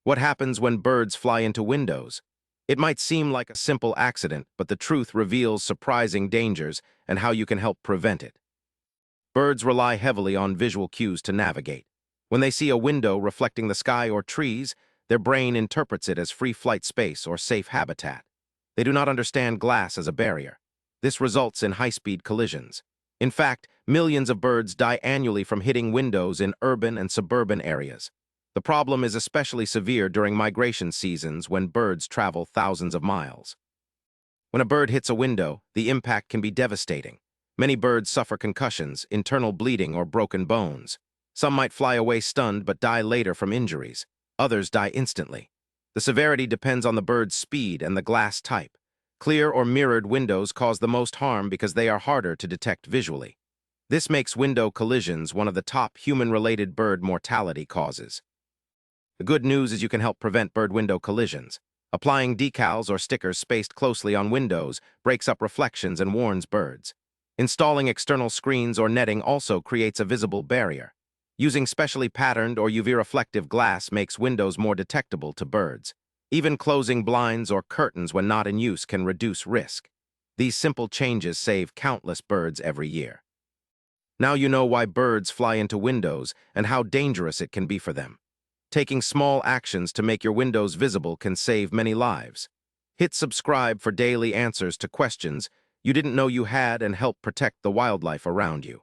What happens when birds fly into windows? It might seem like a simple accident, but the truth reveals surprising dangers and how you can help prevent it. Birds rely heavily on visual cues to navigate. When they see a window reflecting the sky or trees, their brain interprets it as free flight space or safe habitat. They do not understand glass as a barrier. This results in high-speed collisions. In fact, millions of birds die annually from hitting windows in urban and suburban areas. The problem is especially severe during migration seasons when birds travel thousands of miles. When a bird hits a window, the impact can be devastating. Many birds suffer concussions, internal bleeding, or broken bones. Some might fly away stunned but die later from injuries. Others die instantly. The severity depends on the bird's speed and the glass type. Clear or mirrored windows cause the most harm because they are harder to detect visually. This makes window collisions one of the top human-related bird mortality causes. The good news is you can help prevent bird window collisions. Applying decals or stickers spaced closely on windows breaks up reflections and warns birds. Installing external screens or netting also creates a visible barrier. Using specially patterned or UV-reflective glass makes windows more detectable to birds. Even closing blinds or curtains when not in use can reduce risk. These simple changes save countless birds every year. Now you know why birds fly into windows and how dangerous it can be for them. Taking small actions to make your windows visible can save many lives. Hit subscribe for daily answers to questions you didn't know you had and help protect the wildlife around you.